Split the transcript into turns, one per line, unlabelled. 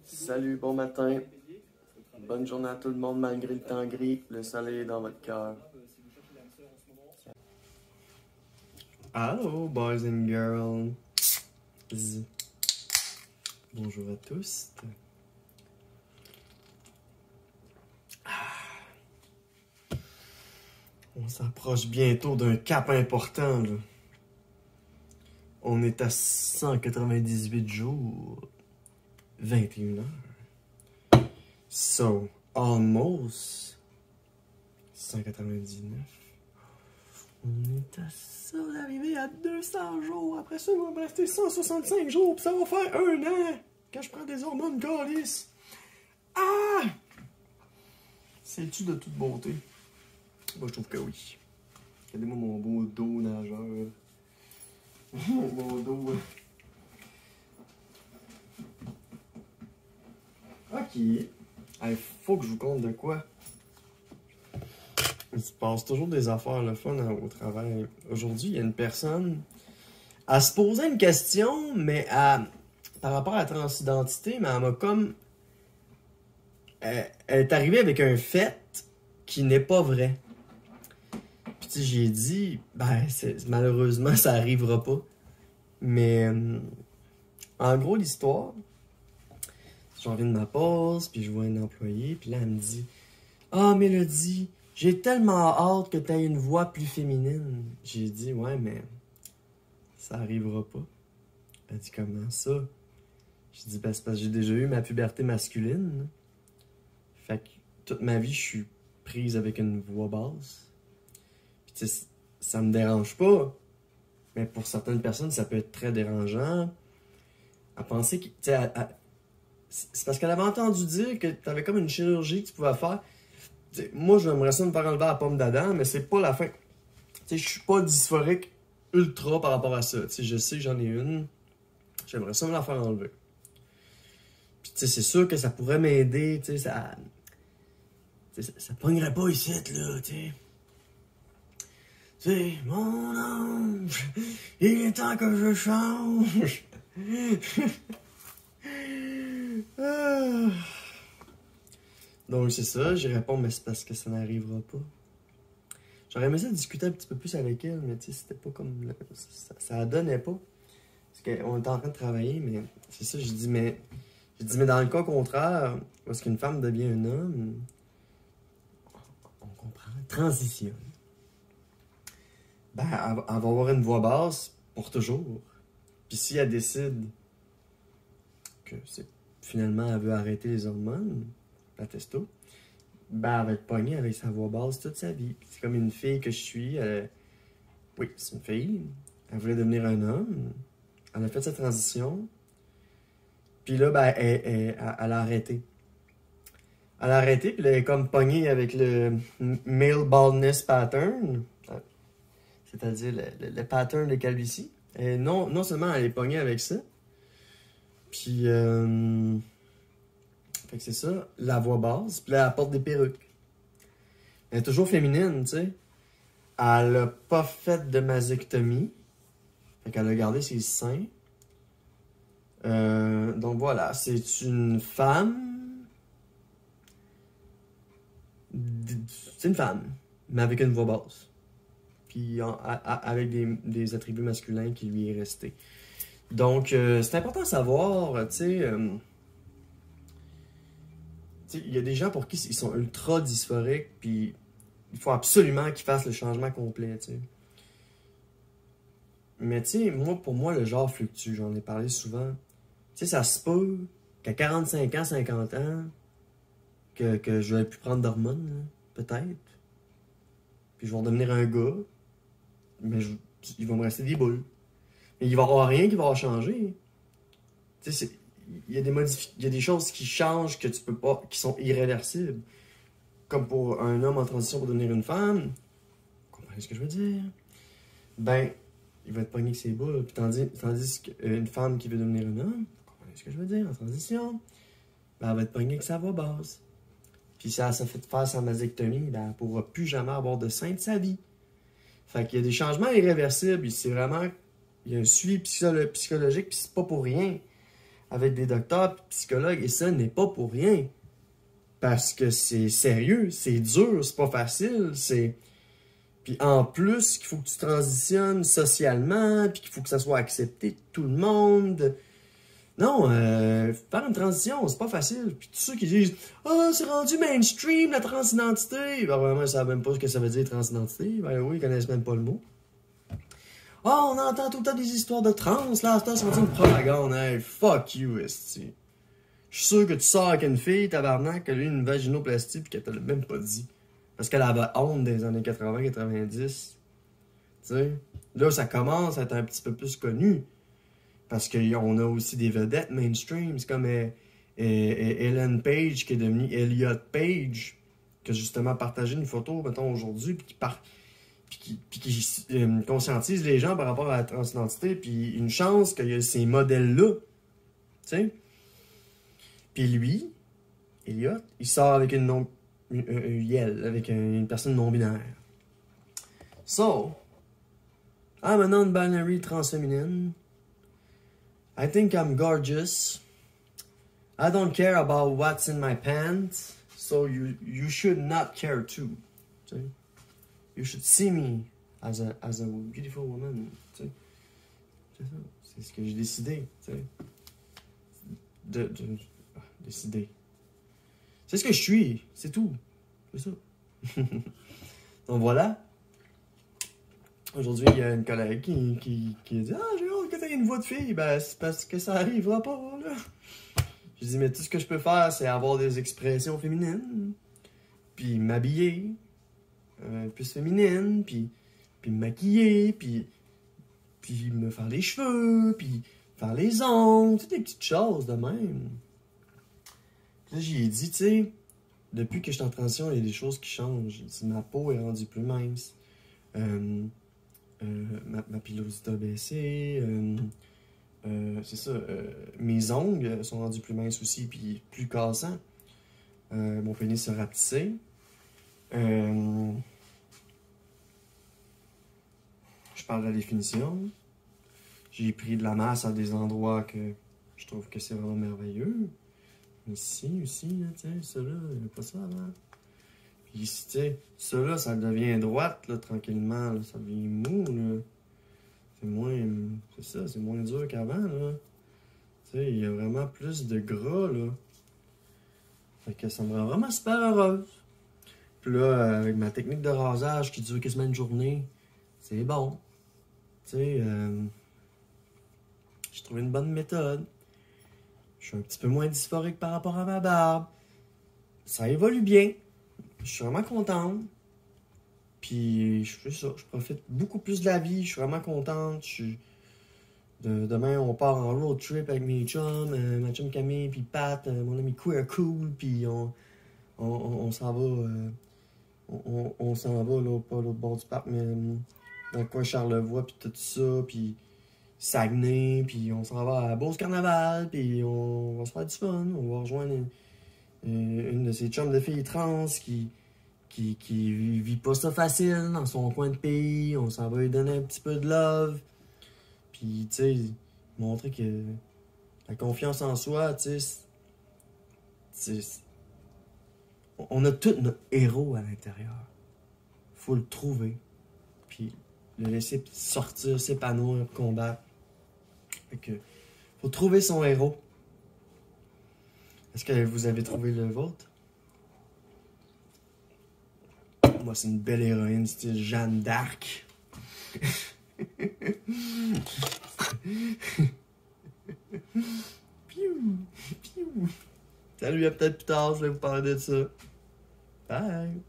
Salut, bon matin. Bonne journée à tout le monde malgré le temps gris. Le soleil est dans votre cœur. Allô, boys and girls. Bonjour à tous. On s'approche bientôt d'un cap important, là. On est à 198 jours, 21 heures. So, almost 199. On est à ça d'arriver à 200 jours. Après ça, il va me rester 165 jours, puis ça va faire 1 an quand je prends des hormones calices. Ah! C'est-tu de toute beauté? Moi, je trouve que oui. Regardez-moi mon beau dos nageur. Mon dos. Ok. Il faut que je vous conte de quoi. Il se passe toujours des affaires le fun au travail. Aujourd'hui, il y a une personne. Elle se posait une question, mais par rapport à la transidentité, mais elle m'a comme. Elle est arrivée avec un fait qui n'est pas vrai. Puis tu sais, j'ai dit, ben, malheureusement, ça arrivera pas. Mais en gros, l'histoire, j'en viens de ma pause, puis je vois un employé, puis là, elle me dit, ah, Mélodie, j'ai tellement hâte que tu aies une voix plus féminine. J'ai dit, ouais, mais ça arrivera pas. Elle dit, comment ça? J'ai dit, ben, c'est parce que j'ai déjà eu ma puberté masculine. Fait que toute ma vie, je suis prise avec une voix basse. Puis tu sais, ça me dérange pas. Mais pour certaines personnes, ça peut être très dérangeant. À penser que, tu sais, c'est parce qu'elle avait entendu dire que tu avais comme une chirurgie que tu pouvais faire. T'sais, moi, j'aimerais ça me faire enlever la pomme d'Adam, mais c'est pas la fin. Tu sais, je suis pas dysphorique ultra par rapport à ça. Tu sais, je sais que j'en ai une. J'aimerais ça me la faire enlever. Puis, tu sais, c'est sûr que ça pourrait m'aider. Tu sais, ça pognerait pas ici, là, tu sais. Tu sais, mon ange, il est temps que je change. Ah. Donc c'est ça, j'y réponds, mais c'est parce que ça n'arrivera pas. J'aurais aimé ça discuter un petit peu plus avec elle, mais tu sais, c'était pas comme... Ça donnait pas. Parce qu'on était en train de travailler, mais c'est ça, j'ai dit, mais dans le cas contraire, parce qu'une femme devient un homme, on comprend, transition. Ben, elle va avoir une voix basse pour toujours. Puis si elle décide que finalement elle veut arrêter les hormones, la testo, ben elle va être pognée avec sa voix basse toute sa vie. C'est comme une fille que je suis. Oui, c'est une fille. Elle voulait devenir un homme. Elle a fait sa transition. Puis là, ben, elle a arrêté. Elle a arrêté, puis elle est comme pognée avec le male baldness pattern. C'est-à-dire le pattern de calvitie. Et non seulement elle est pognée avec ça, puis fait que c'est ça, la voix basse, puis là elle porte des perruques. Elle est toujours féminine, tu sais. Elle a pas fait de mastectomie, fait qu'elle a gardé ses seins. Donc voilà, c'est une femme. C'est une femme, mais avec une voix basse. Puis avec des attributs masculins qui lui est resté. Donc, c'est important de savoir, tu sais, il y a des gens pour qui ils sont ultra dysphoriques, puis il faut absolument qu'ils fassent le changement complet, tu sais. Mais tu sais, pour moi, le genre fluctue, j'en ai parlé souvent. Tu sais, ça se peut qu'à 45 ans, 50 ans, que je vais plus prendre d'hormones, peut-être. Puis je vais redevenir un gars. Mais il va me rester des boules. Mais il va y avoir rien qui va changer. Tu sais, il y a des choses qui changent que tu peux pas, qui sont irréversibles. Comme pour un homme en transition pour devenir une femme. Vous comprenez ce que je veux dire? Ben, il va être pogné avec ses boules. Puis tandis qu'une femme qui veut devenir un homme, vous comprenez ce que je veux dire, en transition, ben, elle va être pognée avec sa voix basse. Puis si elle s'est fait faire sa mastectomie, ben, elle ne pourra plus jamais avoir de sein de sa vie. Fait qu'il y a des changements irréversibles. C'est vraiment... Il y a un suivi psychologique, puis c'est pas pour rien. Avec des docteurs, puis psychologues, et ça n'est pas pour rien. Parce que c'est sérieux, c'est dur, c'est pas facile, c'est... Puis en plus, qu'il faut que tu transitionnes socialement, puis qu'il faut que ça soit accepté de tout le monde. Non, faire une transition, c'est pas facile. Puis tous ceux qui disent « Ah, c'est rendu mainstream, la transidentité! » Ben vraiment, ils savent même pas ce que ça veut dire transidentité. Ben oui, ils connaissent même pas le mot. « Ah, on entend tout le temps des histoires de trans, là, c'est rendu une propagande. Hey, fuck you, esti. Je suis sûr que tu sors avec une fille, tabarnak, qui a eu une vaginoplastie, puis qu'elle te l'a même pas dit. Parce qu'elle avait honte des années 80-90. Tu sais, là, ça commence à être un petit peu plus connu. Parce qu'on a aussi des vedettes mainstream. C'est comme Ellen Page qui est devenue Elliot Page, qui a justement partagé une photo, mettons, aujourd'hui, puis qui conscientise les gens par rapport à la transidentité, puis une chance qu'il y a ces modèles-là. Tu sais? Puis lui, Elliot, il sort avec une avec une personne non-binaire. So, I'm a non-binary transféminine. I think I'm gorgeous. I don't care about what's in my pants. So you should not care too. Tu sais? You should see me as a beautiful woman. Tu sais? C'est ça. C'est ce que j'ai décidé. Tu sais? Décider. C'est ce que je suis. C'est tout. C'est ça. Donc voilà. Aujourd'hui, il y a une collègue qui dit « Ah, j'ai hâte que tu aies une voix de fille. » Ben, c'est parce que ça arrivera pas, là. Je dis « Mais tout ce que je peux faire, c'est avoir des expressions féminines. Puis m'habiller. Plus féminine. Puis me maquiller. Puis me faire les cheveux. Puis faire les ongles. Toutes des petites choses de même. » Là, j'y ai dit, tu sais, depuis que je suis en transition, il y a des choses qui changent. Ma peau est rendue plus mince. Ma pilosité a baissé. C'est ça. Mes ongles sont rendus plus minces aussi, puis plus cassants. Mon pénis s'est rapetissé. Je parle de la définition. J'ai pris de la masse à des endroits que je trouve que c'est vraiment merveilleux. Ici aussi, là, tu sais, ça là, il n'y a pas ça avant. Puis ici, tu sais, ça là, ça devient droite, là, tranquillement, là, ça devient mou, là. C'est moins, c'est ça, c'est moins dur qu'avant, là. Tu sais, il y a vraiment plus de gras, là. Fait que ça me rend vraiment super heureuse. Puis là, avec ma technique de rasage qui dure quasiment une journée, c'est bon. Tu sais, j'ai trouvé une bonne méthode. Je suis un petit peu moins dysphorique par rapport à ma barbe. Ça évolue bien. Je suis vraiment contente. Puis, je fais ça. Je profite beaucoup plus de la vie. Je suis vraiment contente. Demain, on part en road trip avec mes chums. Ma chum Camille, puis Pat, mon ami Queer Cool. Puis, on s'en va. On s'en va, là, pas l'autre bord du parc, mais dans le coin Charlevoix, puis tout ça. Puis, Saguenay, puis on s'en va à Beauce Carnaval, puis on va se faire du fun. On va rejoindre une de ces chums de filles trans qui vit pas ça facile dans son coin de pays. On s'en va lui donner un petit peu de love. Puis, tu sais, montrer que la confiance en soi, tu sais, on a tout notre héros à l'intérieur. Faut le trouver. Puis, le laisser sortir, s'épanouir, combattre. Fait que, faut trouver son héros. Est-ce que vous avez trouvé le vôtre? Moi, c'est une belle héroïne, style Jeanne d'Arc. Piou, piou. Salut, à peut-être plus tard, je vais vous parler de ça. Bye!